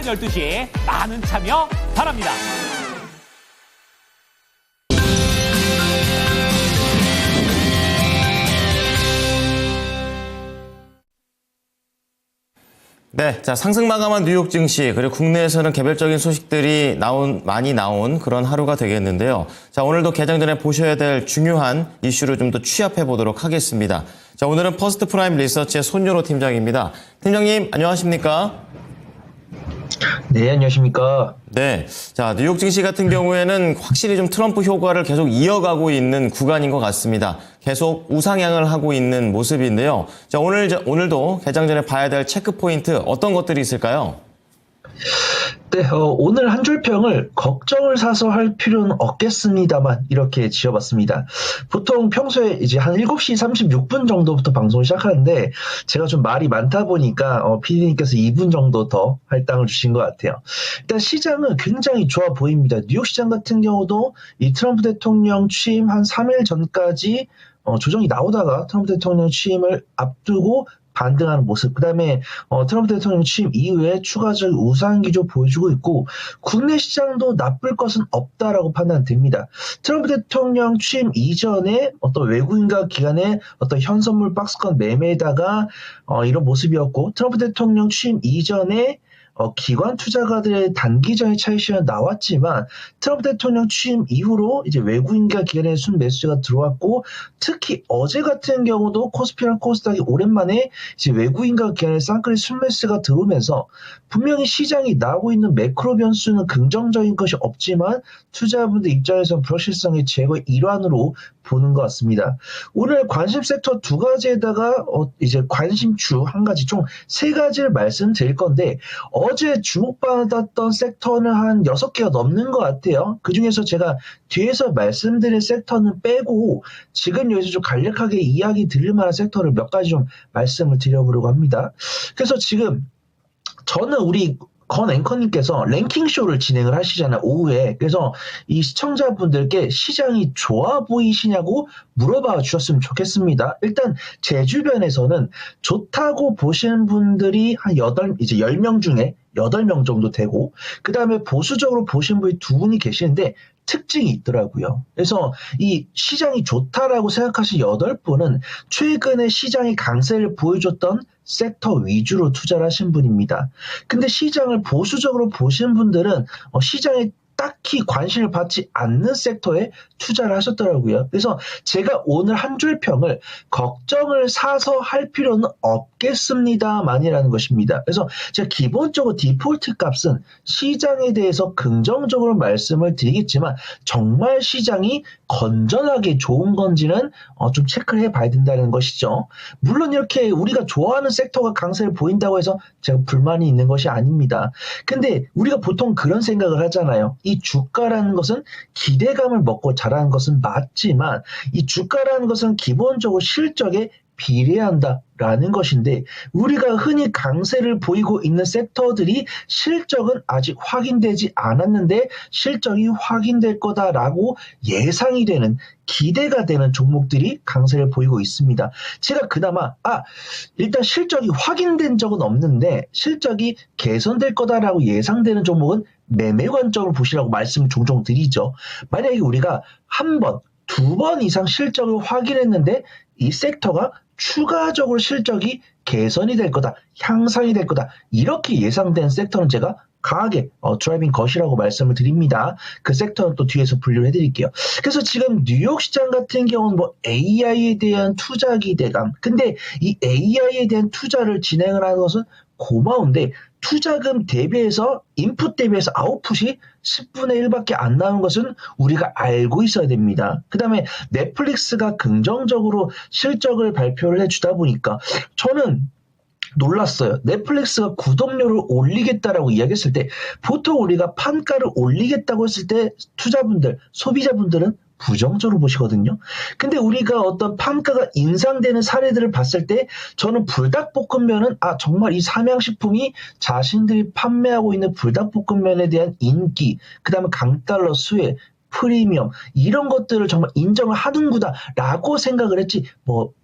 12시에 많은 참여 바랍니다. 네, 자, 상승 마감한 뉴욕 증시, 그리고 국내에서는 개별적인 소식들이 많이 나온 그런 하루가 되겠는데요. 자, 오늘도 개장 전에 보셔야 될 중요한 이슈를 좀 더 취합해 보도록 하겠습니다. 자, 오늘은 퍼스트 프라임 리서치의 손유로 팀장입니다. 팀장님, 안녕하십니까? 네, 안녕하십니까? 네. 자, 뉴욕 증시 같은 경우에는 확실히 좀 트럼프 효과를 계속 이어가고 있는 구간인 것 같습니다. 계속 우상향을 하고 있는 모습인데요. 자, 오늘도 개장 전에 봐야 될 체크 포인트 어떤 것들이 있을까요? 네, 오늘 한 줄 평을 걱정을 사서 할 필요는 없겠습니다만 이렇게 지어봤습니다. 보통 평소에 이제 한 7시 36분 정도부터 방송을 시작하는데 제가 좀 말이 많다 보니까 PD님께서 2분 정도 더 할당을 주신 것 같아요. 일단 시장은 굉장히 좋아 보입니다. 뉴욕 시장 같은 경우도 이 트럼프 대통령 취임 한 3일 전까지 조정이 나오다가 트럼프 대통령 취임을 앞두고 반등하는 모습, 그 다음에 트럼프 대통령 취임 이후에 추가적 우상 기조 보여주고 있고 국내 시장도 나쁠 것은 없다라고 판단됩니다. 트럼프 대통령 취임 이전에 어떤 외국인과 기관의 어떤 현선물 박스권 매매에다가 이런 모습이었고 트럼프 대통령 취임 이전에 기관 투자가들의 단기적인 차익 실현 나왔지만 트럼프 대통령 취임 이후로 이제 외국인과 기관의 순매수가 들어왔고 특히 어제 같은 경우도 코스피랑 코스닥이 오랜만에 이제 외국인과 기관의 쌍끌이 순매수가 들어오면서 분명히 시장이 나오고 있는 매크로 변수는 긍정적인 것이 없지만 투자자분들 입장에서는 불확실성의 제거의 일환으로 보는 것 같습니다. 오늘 관심 섹터 두 가지에다가 이제 관심주 한 가지 총 세 가지를 말씀드릴 건데 어제 주목받았던 섹터는 한 6개가 넘는 것 같아요. 그중에서 제가 뒤에서 말씀드린 sek터는 빼고 지금 여기서 좀 간략하게 이야기 드릴 만한 섹터를 몇 가지 좀 말씀을 드려보려고 합니다. 그래서 지금 저는 우리 건 앵커님께서 랭킹쇼를 진행을 하시잖아요, 오후에. 그래서 이 시청자분들께 시장이 좋아 보이시냐고 물어봐 주셨으면 좋겠습니다. 일단 제 주변에서는 좋다고 보시는 분들이 한 10명 중에 8명 정도 되고, 그 다음에 보수적으로 보시는 분이 2분이 계시는데, 특징이 있더라고요. 그래서 이 시장이 좋다라고 생각하신 8분은 최근에 시장이 강세를 보여줬던 섹터 위주로 투자를 하신 분입니다. 근데 시장을 보수적으로 보시는 분들은 시장에 딱히 관심을 받지 않는 섹터에 투자를 하셨더라고요. 그래서 제가 오늘 한 줄 평을 걱정을 사서 할 필요는 없겠습니다만이라는 것입니다. 그래서 제가 기본적으로 디폴트 값은 시장에 대해서 긍정적으로 말씀을 드리겠지만 정말 시장이 건전하게 좋은 건지는 좀 체크를 해봐야 된다는 것이죠. 물론 이렇게 우리가 좋아하는 섹터가 강세를 보인다고 해서 제가 불만이 있는 것이 아닙니다. 근데 우리가 보통 그런 생각을 하잖아요. 이 주가라는 것은 기대감을 먹고 자라는 것은 맞지만 이 주가라는 것은 기본적으로 실적에 비례한다라는 것인데 우리가 흔히 강세를 보이고 있는 섹터들이 실적은 아직 확인되지 않았는데 실적이 확인될 거다라고 예상이 되는 기대가 되는 종목들이 강세를 보이고 있습니다. 제가 그나마 일단 실적이 확인된 적은 없는데 실적이 개선될 거다라고 예상되는 종목은 매매 관점으로 보시라고 말씀을 종종 드리죠. 만약에 우리가 한 번, 2번 이상 실적을 확인했는데 이 섹터가 추가적으로 실적이 개선이 될 거다, 향상이 될 거다 이렇게 예상된 섹터는 제가 강하게 드라이빙 것이라고 말씀을 드립니다. 그 섹터는 또 뒤에서 분류를 해드릴게요. 그래서 지금 뉴욕 시장 같은 경우는 AI에 대한 투자 기대감, 근데 이 AI에 대한 투자를 진행을 하는 것은 고마운데 투자금 대비해서 인풋 대비해서 아웃풋이 10분의 1밖에 안 나오는 것은 우리가 알고 있어야 됩니다. 그 다음에 넷플릭스가 긍정적으로 실적을 발표를 해주다 보니까 저는 놀랐어요. 넷플릭스가 구독료를 올리겠다라고 이야기했을 때 보통 우리가 판가를 올리겠다고 했을 때 투자분들, 소비자분들은 부정적으로 보시거든요. 근데 우리가 어떤 판가가 인상되는 사례들을 봤을 때 저는 불닭볶음면은 정말 이 삼양식품이 자신들이 판매하고 있는 불닭볶음면에 대한 인기, 그 다음에 강달러 수혜, 프리미엄 이런 것들을 정말 인정을 하는구나 라고 생각을 했지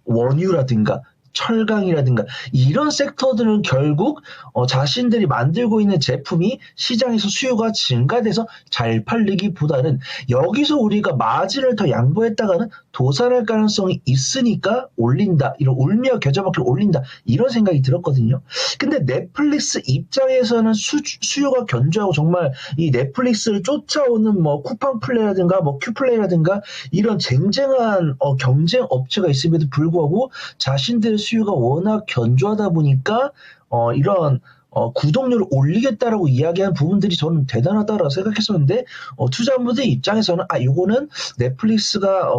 원유라든가 철강이라든가 이런 섹터들은 결국 자신들이 만들고 있는 제품이 시장에서 수요가 증가돼서 잘 팔리기보다는 여기서 우리가 마진을 더 양보했다가는 도산할 가능성이 있으니까 올린다. 이런 울며 겨자 먹기를 올린다. 이런 생각이 들었거든요. 근데 넷플릭스 입장에서는 수요가 견조하고 정말 이 넷플릭스를 쫓아오는 뭐 쿠팡 플레이라든가 뭐 큐플레이라든가 이런 쟁쟁한 경쟁 업체가 있음에도 불구하고 자신들의 수요가 워낙 견조하다 보니까 이런 구독료를 올리겠다라고 이야기한 부분들이 저는 대단하다라고 생각했었는데 투자자분들 입장에서는 요거는 넷플릭스가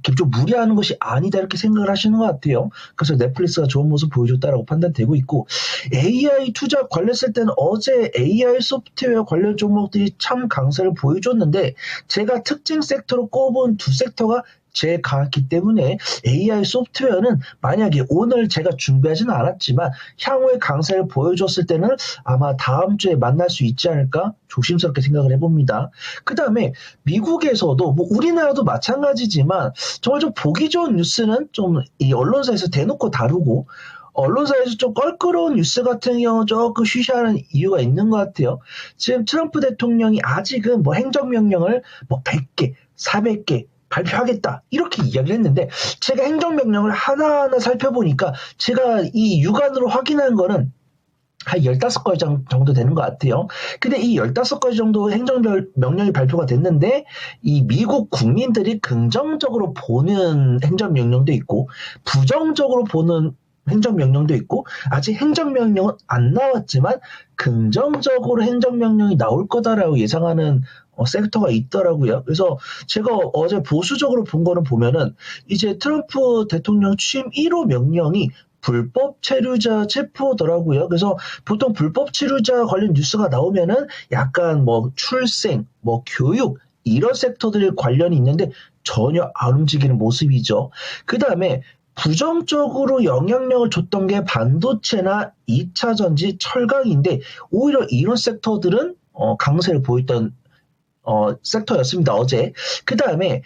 이렇게 좀 무리하는 것이 아니다 이렇게 생각을 하시는 것 같아요. 그래서 넷플릭스가 좋은 모습 보여줬다라고 판단되고 있고 AI 투자 관련했을 때는 어제 AI 소프트웨어 관련 종목들이 참 강세를 보여줬는데 제가 특징 섹터로 꼽은 두 섹터가 제일 강했기 때문에 AI 소프트웨어는 만약에 오늘 제가 준비하지는 않았지만 향후에 강세를 보여줬을 때는 아마 다음 주에 만날 수 있지 않을까 조심스럽게 생각을 해봅니다. 그 다음에 미국에서도 뭐 우리나라도 마찬가지지만 정말 좀 보기 좋은 뉴스는 좀 이 언론사에서 대놓고 다루고 언론사에서 좀 껄끄러운 뉴스 같은 경우 조금 쉬쉬하는 이유가 있는 것 같아요. 지금 트럼프 대통령이 아직은 뭐 행정명령을 뭐 100개, 400개 발표하겠다 이렇게 이야기를 했는데 제가 행정명령을 하나하나 살펴보니까 제가 이 육안으로 확인한 거는 한 15가지 정도 되는 것 같아요. 근데 이 15가지 정도 행정명령이 발표가 됐는데 이 미국 국민들이 긍정적으로 보는 행정명령도 있고 부정적으로 보는 행정명령도 있고 아직 행정명령은 안 나왔지만 긍정적으로 행정명령이 나올 거다라고 예상하는 섹터가 있더라고요. 그래서 제가 어제 보수적으로 본 거는 보면은 이제 트럼프 대통령 취임 1호 명령이 불법 체류자 체포더라고요. 그래서 보통 불법 체류자 관련 뉴스가 나오면은 약간 뭐 출생, 뭐 교육 이런 섹터들 관련이 있는데 전혀 안 움직이는 모습이죠. 그 다음에 부정적으로 영향력을 줬던 게 반도체나 2차 전지, 철강인데 오히려 이런 섹터들은 강세를 보였던 섹터였습니다. 어제. 그 다음에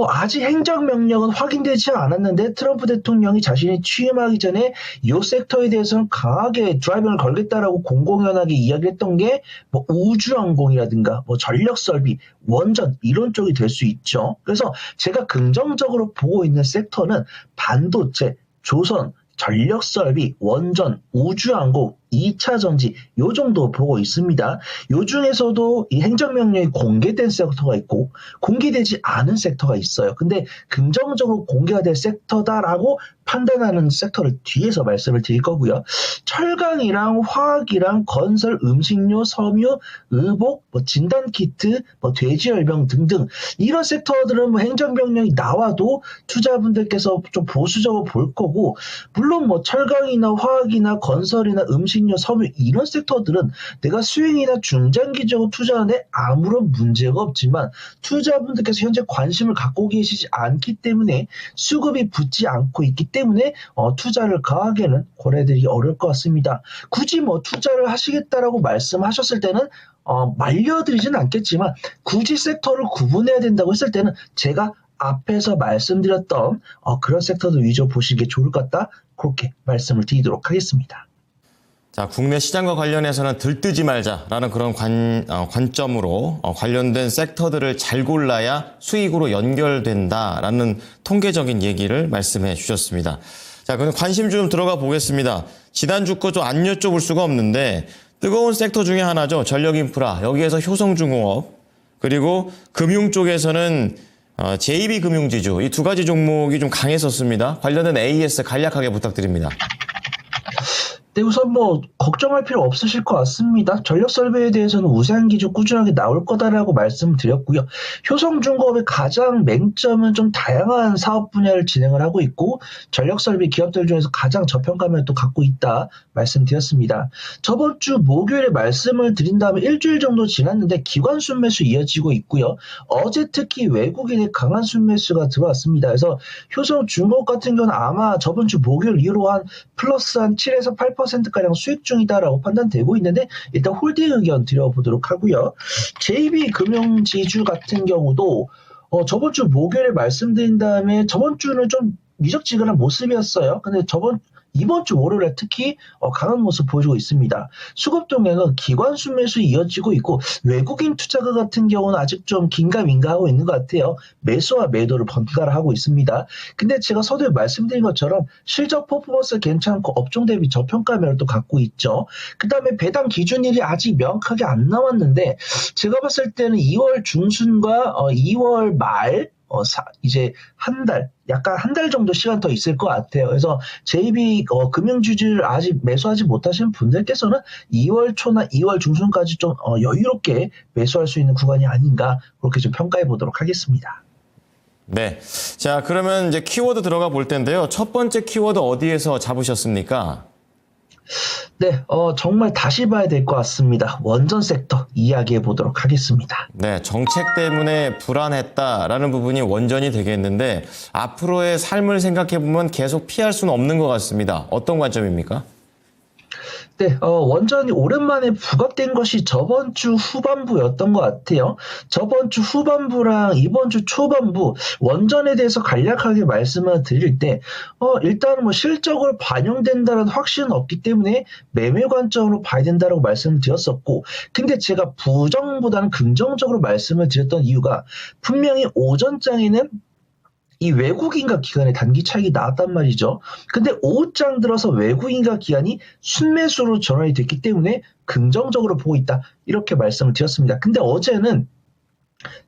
아직 행정명령은 확인되지 않았는데 트럼프 대통령이 자신이 취임하기 전에 이 섹터에 대해서는 강하게 드라이빙을 걸겠다라고 공공연하게 이야기했던 게 뭐 우주항공이라든가 뭐 전력설비, 원전 이런 쪽이 될 수 있죠. 그래서 제가 긍정적으로 보고 있는 섹터는 반도체, 조선, 전력설비, 원전, 우주항공, 2차 전지 요 정도 보고 있습니다. 요 중에서도 이 행정명령이 공개된 섹터가 있고 공개되지 않은 섹터가 있어요. 근데 긍정적으로 공개가 될 섹터다라고 판단하는 섹터를 뒤에서 말씀을 드릴 거고요. 철강이랑 화학이랑 건설, 음식료, 섬유, 의복, 뭐 진단키트, 뭐 돼지열병 등등 이런 섹터들은 뭐 행정명령이 나와도 투자분들께서 좀 보수적으로 볼 거고 물론 뭐 철강이나 화학이나 건설이나 음식료, 섬유 이런 섹터들은 내가 수익이나 중장기적으로 투자하는데 아무런 문제가 없지만 투자분들께서 현재 관심을 갖고 계시지 않기 때문에 수급이 붙지 않고 있기 때문에 투자를 강하게는 고려해드리기 어려울 것 같습니다. 굳이 뭐 투자를 하시겠다라고 말씀하셨을 때는 말려드리진 않겠지만 굳이 섹터를 구분해야 된다고 했을 때는 제가 앞에서 말씀드렸던 그런 섹터들 위주로 보시는 게 좋을 것 같다. 그렇게 말씀을 드리도록 하겠습니다. 자, 국내 시장과 관련해서는 들뜨지 말자라는 그런 관점으로 관련된 섹터들을 잘 골라야 수익으로 연결된다라는 통계적인 얘기를 말씀해 주셨습니다. 자, 그럼 관심 좀 들어가 보겠습니다. 지난주 거 좀 안 여쭤볼 수가 없는데 뜨거운 섹터 중에 하나죠. 전력인프라. 여기에서 효성중공업 그리고 금융 쪽에서는 JB금융지주 이 두 가지 종목이 좀 강했었습니다. 관련된 AS 간략하게 부탁드립니다. 네, 우선 뭐 걱정할 필요 없으실 것 같습니다. 전력설비에 대해서는 우세한 기조 꾸준하게 나올 거다라고 말씀드렸고요. 효성중공업의 가장 맹점은 좀 다양한 사업 분야를 진행을 하고 있고 전력설비 기업들 중에서 가장 저평가를 또 갖고 있다 말씀드렸습니다. 저번 주 목요일에 말씀을 드린 다음에 일주일 정도 지났는데 기관 순매수 이어지고 있고요. 어제 특히 외국인의 강한 순매수가 들어왔습니다. 그래서 효성중공업 같은 경우는 아마 저번 주 목요일 이후로 한 플러스 한 7에서 8%가량 수익 중이다라고 판단되고 있는데 일단 홀딩 의견 드려보도록 하고요. JB금융지주 같은 경우도 저번 주 목요일에 말씀드린 다음에 저번 주는 좀 미적지근한 모습이었어요. 근데 이번 주 월요일에 특히 강한 모습 보여주고 있습니다. 수급 동향은 기관 순매수 이어지고 있고 외국인 투자가 같은 경우는 아직 좀 긴가민가하고 있는 것 같아요. 매수와 매도를 번갈아 하고 있습니다. 근데 제가 서두에 말씀드린 것처럼 실적 퍼포먼스 괜찮고 업종 대비 저평가 매력도 갖고 있죠. 그 다음에 배당 기준일이 아직 명확하게 안 나왔는데 제가 봤을 때는 2월 중순과 2월 말 이제 약간 한 달 정도 시간 더 있을 것 같아요. 그래서 JB 금융주주를 아직 매수하지 못하신 분들께서는 2월 초나 2월 중순까지 좀 여유롭게 매수할 수 있는 구간이 아닌가 그렇게 좀 평가해 보도록 하겠습니다. 네. 자, 그러면 이제 키워드 들어가 볼 텐데요. 첫 번째 키워드 어디에서 잡으셨습니까? 네, 정말 다시 봐야 될 것 같습니다. 원전 섹터 이야기해 보도록 하겠습니다. 네, 정책 때문에 불안했다라는 부분이 원전이 되겠는데 앞으로의 삶을 생각해 보면 계속 피할 수는 없는 것 같습니다. 어떤 관점입니까? 네, 원전이 오랜만에 부각된 것이 저번 주 후반부였던 것 같아요. 저번 주 후반부랑 이번 주 초반부 원전에 대해서 간략하게 말씀을 드릴 때, 일단은 뭐 실적으로 반영된다는 확신은 없기 때문에 매매 관점으로 봐야 된다고 말씀을 드렸었고, 근데 제가 부정보다는 긍정적으로 말씀을 드렸던 이유가 분명히 오전장에는 이 외국인과 기관의 단기 차익이 나왔단 말이죠. 근데 오후장 들어서 외국인과 기관이 순매수로 전환이 됐기 때문에 긍정적으로 보고 있다. 이렇게 말씀을 드렸습니다. 근데 어제는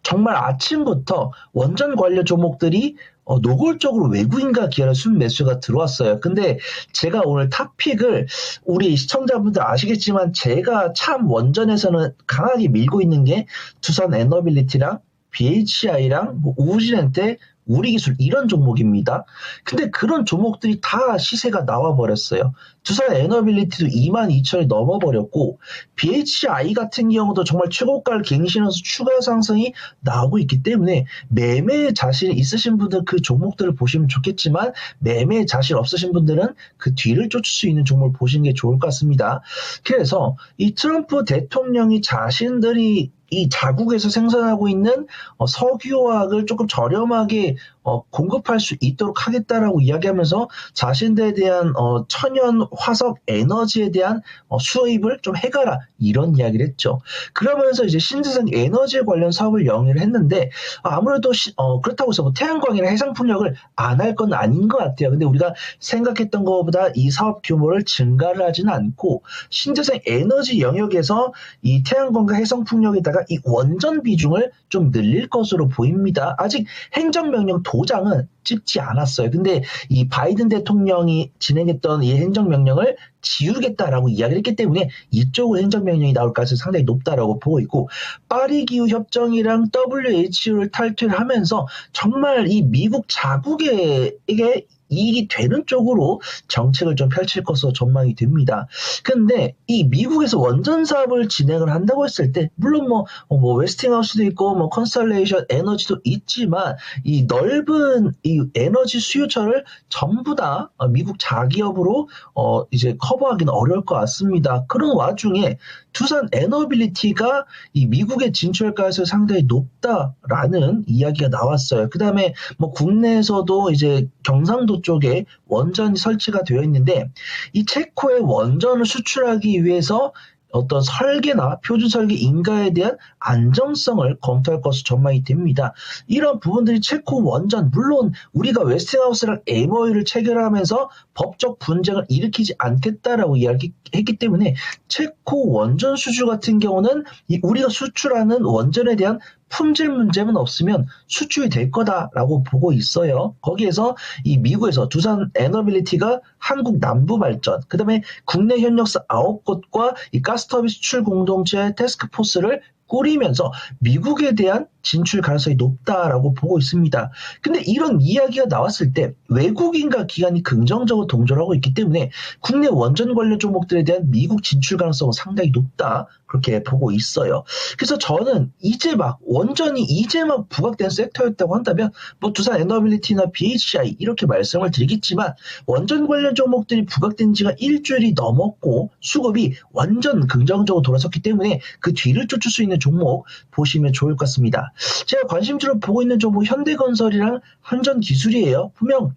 정말 아침부터 원전 관련 종목들이 노골적으로 외국인과 기관의 순매수가 들어왔어요. 근데 제가 오늘 탑픽을 우리 시청자분들 아시겠지만 제가 참 원전에서는 강하게 밀고 있는 게 두산 에너빌리티랑 BHI랑 우진엔테 우리기술 이런 종목입니다. 근데 그런 종목들이 다 시세가 나와버렸어요. 두산 에너빌리티도 22,000원이 넘어버렸고 BHI 같은 경우도 정말 최고가를 갱신해서 추가 상승이 나오고 있기 때문에 매매 자신 있으신 분들 그 종목들을 보시면 좋겠지만 매매 자신 없으신 분들은 그 뒤를 쫓을 수 있는 종목을 보시는 게 좋을 것 같습니다. 그래서 이 트럼프 대통령이 자신들이 이 자국에서 생산하고 있는 석유화학을 조금 저렴하게 공급할 수 있도록 하겠다라고 이야기하면서 자신들에 대한 천연 화석 에너지에 대한 수입을 좀 해가라 이런 이야기를 했죠. 그러면서 이제 신재생 에너지에 관련 사업을 영위를 했는데 아무래도 그렇다고 해서 뭐 태양광이나 해상풍력을 안 할 건 아닌 것 같아요. 근데 우리가 생각했던 것보다 이 사업 규모를 증가를 하지는 않고 신재생 에너지 영역에서 이 태양광과 해상풍력에다가 이 원전 비중을 좀 늘릴 것으로 보입니다. 아직 행정명령 도장은 찍지 않았어요. 근데 이 바이든 대통령이 진행했던 이 행정명령을 지우겠다라고 이야기를 했기 때문에 이쪽으로 행정명령이 나올 가능성이 상당히 높다라고 보고 있고 파리기후협정이랑 WHO를 탈퇴를 하면서 정말 이 미국 자국에게 이익이 되는 쪽으로 정책을 좀 펼칠 것으로 전망이 됩니다. 근데 이 미국에서 원전 사업을 진행을 한다고 했을 때 물론 뭐 웨스팅하우스도 있고 뭐 컨스텔레이션 에너지도 있지만 이 넓은 이 에너지 수요처를 전부 다 미국 자기업으로 이제 커버하기는 어려울 것 같습니다. 그런 와중에 두산 에너빌리티가 이 미국에 진출할 가능성이 상당히 높다라는 이야기가 나왔어요. 그 다음에 뭐 국내에서도 이제 경상도 쪽에 원전이 설치가 되어 있는데 이 체코에 원전을 수출하기 위해서 어떤 설계나 표준 설계 인가에 대한 안정성을 검토할 것으로 전망이 됩니다. 이런 부분들이 체코 원전 물론 우리가 웨스팅하우스랑 MOU를 체결하면서 법적 분쟁을 일으키지 않겠다라고 이야기했기 때문에 체코 원전 수주 같은 경우는 우리가 수출하는 원전에 대한 품질 문제만 없으면 수출이 될 거다라고 보고 있어요. 거기에서 이 미국에서 두산 에너빌리티가 한국 남부 발전, 그 다음에 국내 현역사 9곳과 이 가스터비 수출 공동체 태스크포스를 꾸리면서 미국에 대한 진출 가능성이 높다라고 보고 있습니다. 근데 이런 이야기가 나왔을 때 외국인과 기관이 긍정적으로 동조를 하고 있기 때문에 국내 원전 관련 종목들에 대한 미국 진출 가능성은 상당히 높다 그렇게 보고 있어요. 그래서 저는 원전이 이제 막 부각된 섹터였다고 한다면 뭐 두산 에너빌리티나 BHI 이렇게 말씀을 드리겠지만 원전 관련 종목들이 부각된 지가 일주일이 넘었고 수급이 완전 긍정적으로 돌아섰기 때문에 그 뒤를 쫓을 수 있는 종목 보시면 좋을 것 같습니다. 제가 관심주로 보고 있는 종목 현대건설이랑 한전기술이에요. 분명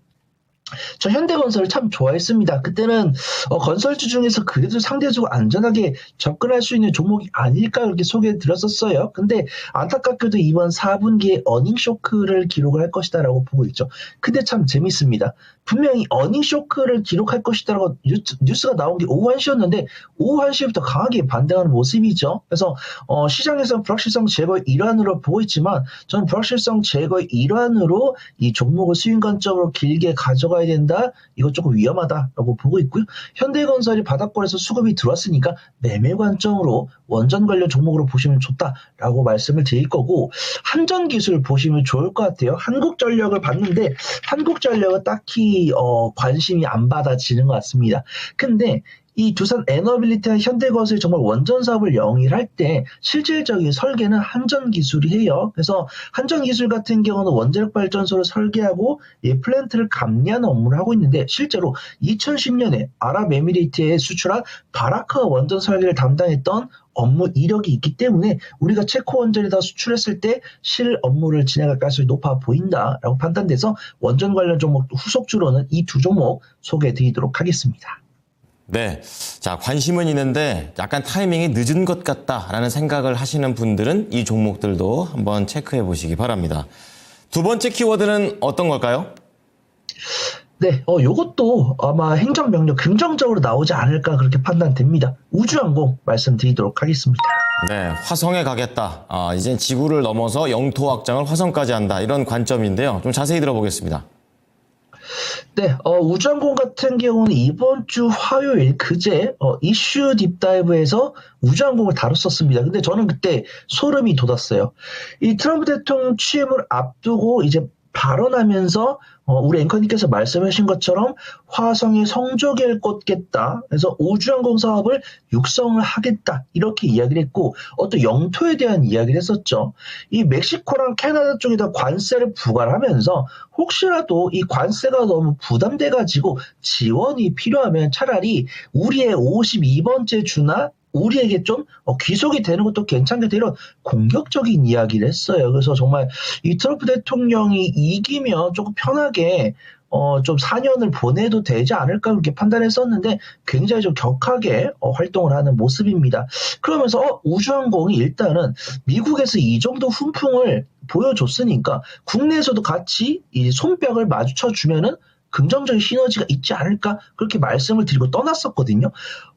저 현대건설을 참 좋아했습니다. 그때는 건설주 중에서 그래도 상대적으로 안전하게 접근할 수 있는 종목이 아닐까 그렇게 소개해 드렸었어요. 근데 안타깝게도 이번 4분기에 어닝 쇼크를 기록을 할 것이다라고 보고 있죠. 근데 참 재밌습니다. 분명히 어닝 쇼크를 기록할 것이다라고 뉴스가 나온 게 오후 1시였는데 오후 1시부터 강하게 반등하는 모습이죠. 그래서 시장에서 불확실성 제거의 일환으로 보고 있지만 저는 불확실성 제거의 일환으로 이 종목을 수익 관점으로 길게 가져가야 된다. 이거 조금 위험하다라고 보고 있고요. 현대건설이 바닥권에서 수급이 들어왔으니까 매매 관점으로 원전 관련 종목으로 보시면 좋다라고 말씀을 드릴 거고 한전기술 보시면 좋을 것 같아요. 한국전력을 봤는데 한국전력은 딱히 관심이 안 받아지는 것 같습니다. 근데 이 두산 에너빌리티와 현대건설이 정말 원전 사업을 영위할 때 실질적인 설계는 한전기술이 해요. 그래서 한전기술 같은 경우는 원자력 발전소를 설계하고 이 플랜트를 감리하는 업무를 하고 있는데 실제로 2010년에 아랍에미리트에 수출한 바라카 원전 설계를 담당했던 업무 이력이 있기 때문에 우리가 체코 원전에다 수출했을 때 실 업무를 진행할 가능성이 높아 보인다라고 판단돼서 원전 관련 종목 후속주로는 이 두 종목 소개해 드리도록 하겠습니다. 네. 자, 관심은 있는데 약간 타이밍이 늦은 것 같다라는 생각을 하시는 분들은 이 종목들도 한번 체크해 보시기 바랍니다. 두 번째 키워드는 어떤 걸까요? 네, 요것도 아마 행정명령 긍정적으로 나오지 않을까 그렇게 판단됩니다. 우주항공 말씀드리도록 하겠습니다. 네, 화성에 가겠다. 이제 지구를 넘어서 영토 확장을 화성까지 한다. 이런 관점인데요. 좀 자세히 들어보겠습니다. 네, 우주항공 같은 경우는 이번 주 화요일 그제 이슈 딥다이브에서 우주항공을 다뤘었습니다. 근데 저는 그때 소름이 돋았어요. 이 트럼프 대통령 취임을 앞두고 이제 발언하면서 우리 앵커님께서 말씀하신 것처럼 화성에 성조기를 꽂겠다. 그래서 우주항공 사업을 육성을 하겠다. 이렇게 이야기를 했고 또 영토에 대한 이야기를 했었죠. 이 멕시코랑 캐나다 쪽에다 관세를 부과를 하면서 혹시라도 이 관세가 너무 부담돼가지고 지원이 필요하면 차라리 우리의 52번째 주나 우리에게 좀 귀속이 되는 것도 괜찮겠다 이런 공격적인 이야기를 했어요. 그래서 정말 이 트럼프 대통령이 이기면 조금 편하게 좀 4년을 보내도 되지 않을까 그렇게 판단했었는데 굉장히 좀 격하게 활동을 하는 모습입니다. 그러면서 우주항공이 일단은 미국에서 이 정도 훈풍을 보여줬으니까 국내에서도 같이 이 손뼉을 마주쳐 주면은 긍정적인 시너지가 있지 않을까 그렇게 말씀을 드리고 떠났었거든요.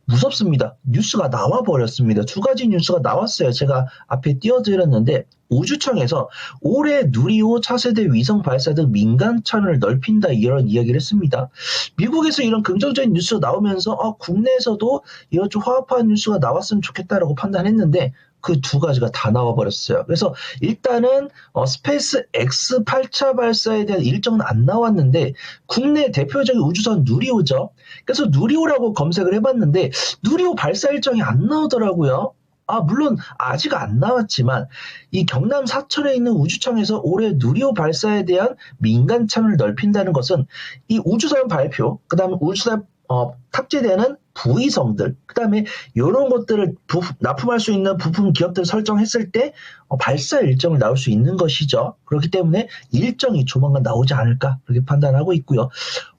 무섭습니다. 뉴스가 나와버렸습니다. 두 가지 뉴스가 나왔어요. 제가 앞에 띄워드렸는데 우주청에서 올해 누리호 차세대 위성 발사 등 민간 참여를 넓힌다 이런 이야기를 했습니다. 미국에서 이런 긍정적인 뉴스가 나오면서 국내에서도 이런 좀 화합한 뉴스가 나왔으면 좋겠다라고 판단했는데 그 두 가지가 다 나와버렸어요. 그래서 일단은 스페이스 X 8차 발사에 대한 일정은 안 나왔는데 국내 대표적인 우주선 누리호죠. 그래서 누리호라고 검색을 해봤는데 누리호 발사 일정이 안 나오더라고요. 물론 아직 안 나왔지만 이 경남 사천에 있는 우주청에서 올해 누리호 발사에 대한 민간 참여를 넓힌다는 것은 이 우주선 발표, 그다음에 우주선 탑재되는 부위성들, 그 다음에 이런 것들을 납품할 수 있는 부품 기업들을 설정했을 때 발사 일정을 나올 수 있는 것이죠. 그렇기 때문에 일정이 조만간 나오지 않을까 그렇게 판단하고 있고요.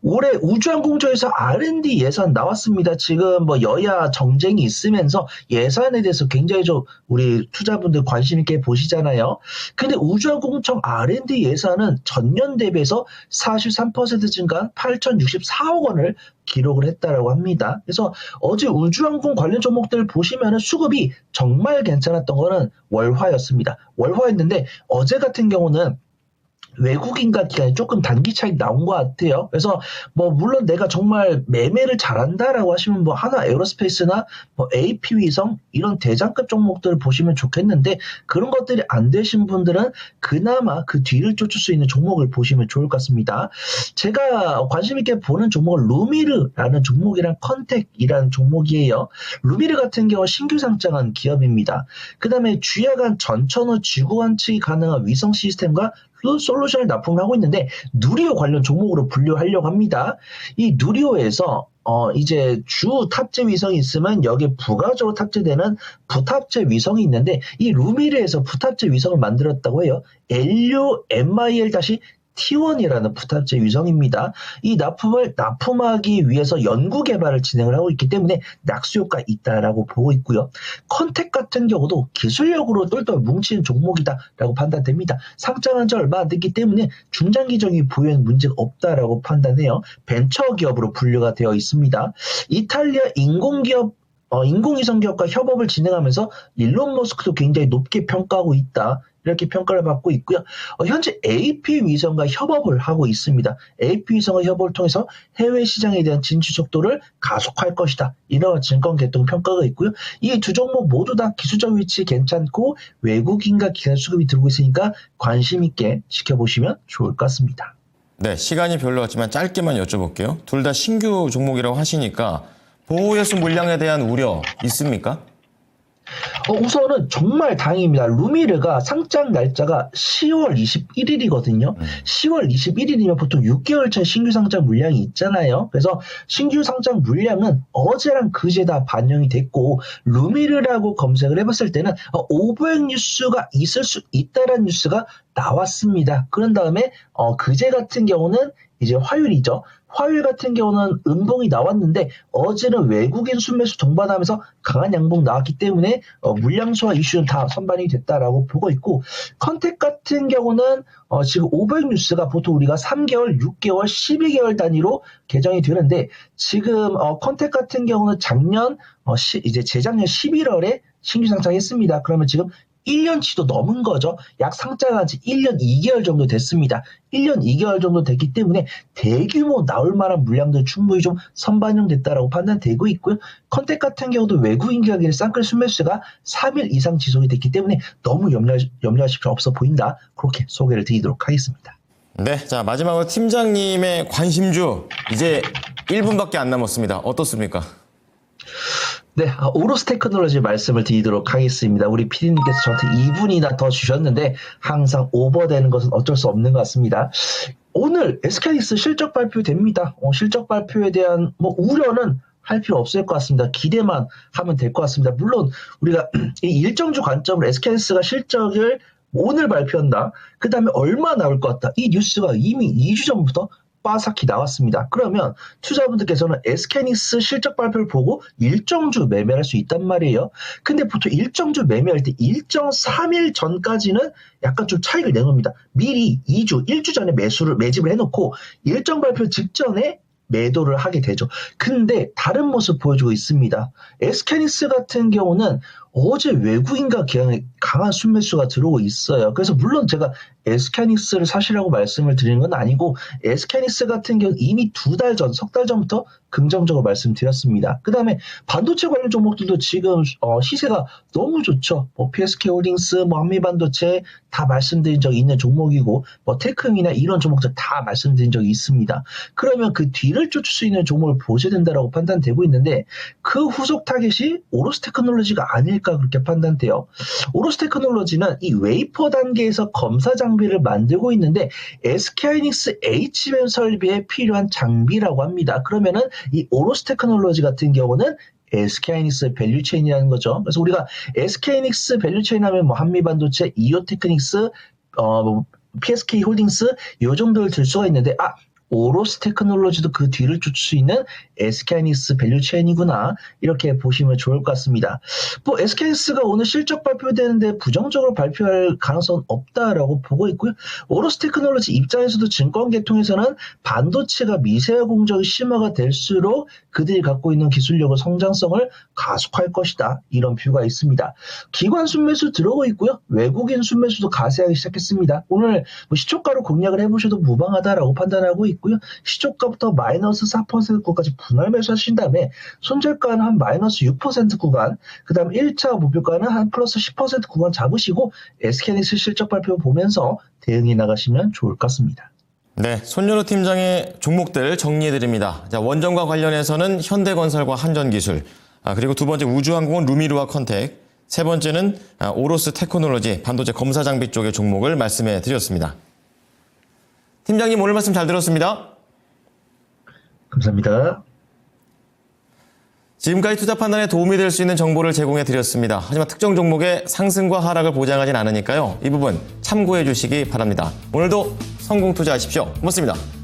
올해 우주항공조에서 R&D 예산 나왔습니다. 지금 뭐 여야 정쟁이 있으면서 예산에 대해서 굉장히 좀 우리 투자분들 관심 있게 보시잖아요. 근데 우주항공청 R&D 예산은 전년 대비해서 43% 증가한 8,064억 원을 기록을 했다라고 합니다. 그래서 어제 우주항공 관련 종목들 보시면은 수급이 정말 괜찮았던 거는 월화였습니다. 월화였는데 어제 같은 경우는 외국인과 기간이 조금 단기 차이 나온 것 같아요. 그래서 뭐 물론 내가 정말 매매를 잘한다라고 하시면 뭐 하나 에어로스페이스나 뭐 AP 위성 이런 대장급 종목들을 보시면 좋겠는데 그런 것들이 안 되신 분들은 그나마 그 뒤를 쫓을 수 있는 종목을 보시면 좋을 것 같습니다. 제가 관심 있게 보는 종목은 루미르라는 종목이랑 컨택이라는 종목이에요. 루미르 같은 경우 신규 상장한 기업입니다. 그 다음에 주야간 전천후 지구관 측이 가능한 위성 시스템과 솔루션을 납품하고 있는데 누리호 관련 종목으로 분류하려고 합니다. 이 누리호에서 이제 주 탑재 위성이 있으면 여기에 부가적으로 탑재되는 부탑재 위성이 있는데 이 루미르에서 부탑재 위성을 만들었다고 해요. LUMIL-T T1이라는 부탑재 위성입니다. 이 납품을 납품하기 위해서 연구 개발을 진행을 하고 있기 때문에 낙수 효과가 있다라고 보고 있고요. 컨택 같은 경우도 기술력으로 똘똘 뭉친 종목이다라고 판단됩니다. 상장한 지 얼마 안 됐기 때문에 중장기적인 보유에는 문제가 없다라고 판단해요. 벤처 기업으로 분류가 되어 있습니다. 이탈리아 인공위성 기업과 협업을 진행하면서 일론 머스크도 굉장히 높게 평가하고 있다. 이렇게 평가를 받고 있고요. 현재 AP 위성과 협업을 하고 있습니다. AP 위성과 협업을 통해서 해외 시장에 대한 진출 속도를 가속할 것이다. 이러한 증권 개통 평가가 있고요. 이 두 종목 모두 다 기술적 위치 괜찮고 외국인과 기관 수급이 들고 있으니까 관심 있게 지켜보시면 좋을 것 같습니다. 네, 시간이 별로 없지만 짧게만 여쭤볼게요. 둘 다 신규 종목이라고 하시니까 보호예수 물량에 대한 우려 있습니까? 우선은 정말 다행입니다. 루미르가 상장 날짜가 10월 21일이거든요. 10월 21일이면 보통 6개월 차 신규 상장 물량이 있잖아요. 그래서 신규 상장 물량은 어제랑 그제 다 반영이 됐고 루미르라고 검색을 해봤을 때는 오버행 뉴스가 있을 수 있다라는 뉴스가 나왔습니다. 그런 다음에 그제 같은 경우는 이제 화요일이죠. 화요일 같은 경우는 음봉이 나왔는데 어제는 외국인 순매수 동반하면서 강한 양봉 나왔기 때문에 물량 소화 이슈는 다 선반이 됐다라고 보고 있고 컨택 같은 경우는 지금 500 뉴스가 보통 우리가 3개월, 6개월, 12개월 단위로 개정이 되는데 지금 컨택 같은 경우는 이제 재작년 11월에 신규 상장했습니다. 그러면 지금 1년치도 넘은 거죠. 약 상장한 지 1년 2개월 정도 됐습니다. 1년 2개월 정도 됐기 때문에 대규모 나올 만한 물량들 충분히 좀 선반영됐다라고 판단되고 있고요. 컨택 같은 경우도 외국인 기관의 쌍끌 순매수가 3일 이상 지속이 됐기 때문에 너무 염려하실 필요 없어 보인다. 그렇게 소개를 드리도록 하겠습니다. 네, 자 마지막으로 팀장님의 관심주 이제 1분밖에 안 남았습니다. 어떻습니까? 네, 오로스 테크놀로지 말씀을 드리도록 하겠습니다. 우리 PD님께서 저한테 2분이나 더 주셨는데 항상 오버되는 것은 어쩔 수 없는 것 같습니다. 오늘 SK하이닉스 실적 발표됩니다. 실적 발표에 대한 우려는 할 필요 없을 것 같습니다. 기대만 하면 될 것 같습니다. 물론 우리가 이 일정주 관점으로 SK하이닉스가 실적을 오늘 발표한다. 그 다음에 얼마 나올 것 같다. 이 뉴스가 이미 2주 전부터 빠삭히 나왔습니다. 그러면 투자분들께서는 SK하이닉스 실적 발표를 보고 일정주 매매할 수 있단 말이에요. 근데 보통 일정주 매매할 때 일정 3일 전까지는 약간 좀 차익을 내놓습니다. 미리 2주, 1주 전에 매집을 해놓고 일정 발표 직전에 매도를 하게 되죠. 근데 다른 모습 보여주고 있습니다. SK하이닉스 같은 경우는 어제 외국인과 강한 순매수가 들어오고 있어요. 그래서 물론 제가 SK하이닉스를 사시라고 말씀을 드리는 건 아니고 SK하이닉스 같은 경우 이미 석 달 전부터 긍정적으로 말씀드렸습니다. 그 다음에 반도체 관련 종목들도 지금 시세가 너무 좋죠. PSK홀딩스, 한미반도체 다 말씀드린 적이 있는 종목이고 테크미나 이런 종목들 다 말씀드린 적이 있습니다. 그러면 그 뒤를 쫓을 수 있는 종목을 보셔야 된다고 판단되고 있는데 그 후속 타겟이 오로스 테크놀로지가 아닐까 그렇게 판단돼요. 오로스 테크놀로지는 이 웨이퍼 단계에서 검사 장비를 만들고 있는데 SK하이닉스 HBM 설비에 필요한 장비라고 합니다. 그러면은 이 오로스 테크놀로지 같은 경우는 SK하이닉스 밸류체인이라는 거죠. 그래서 우리가 SK하이닉스 밸류체인 하면 한미반도체, 이오테크닉스, PSK홀딩스 이 정도를 들 수가 있는데 오로스 테크놀로지도 그 뒤를 쫓을 수 있는 SK하이닉스 밸류체인이구나 이렇게 보시면 좋을 것 같습니다. SK하이닉스가 오늘 실적 발표되는데 부정적으로 발표할 가능성은 없다라고 보고 있고요. 오로스 테크놀로지 입장에서도 증권 계통에서는 반도체가 미세화 공정이 심화가 될수록 그들이 갖고 있는 기술력과 성장성을 가속할 것이다. 이런 뷰가 있습니다. 기관 순매수 들어오고 있고요. 외국인 순매수도 가세하기 시작했습니다. 오늘 시초가로 공략을 해보셔도 무방하다라고 판단하고 있고요. 시초가부터 마이너스 4%까지 분할 매수하신 다음에 손절가는 한 마이너스 6% 구간, 그 다음 1차 목표가는 한 플러스 10% 구간 잡으시고 SK하이닉스 실적 발표 보면서 대응해 나가시면 좋을 것 같습니다. 네, 손연호 팀장의 종목들 정리해드립니다. 자, 원전과 관련해서는 현대건설과 한전기술, 그리고 두 번째 우주항공은 루미르와 컨택, 세 번째는 오로스 테크놀로지 반도체 검사 장비 쪽의 종목을 말씀해 드렸습니다. 팀장님 오늘 말씀 잘 들었습니다. 감사합니다. 지금까지 투자 판단에 도움이 될 수 있는 정보를 제공해 드렸습니다. 하지만 특정 종목의 상승과 하락을 보장하진 않으니까요. 이 부분 참고해 주시기 바랍니다. 오늘도 성공 투자하십시오. 고맙습니다.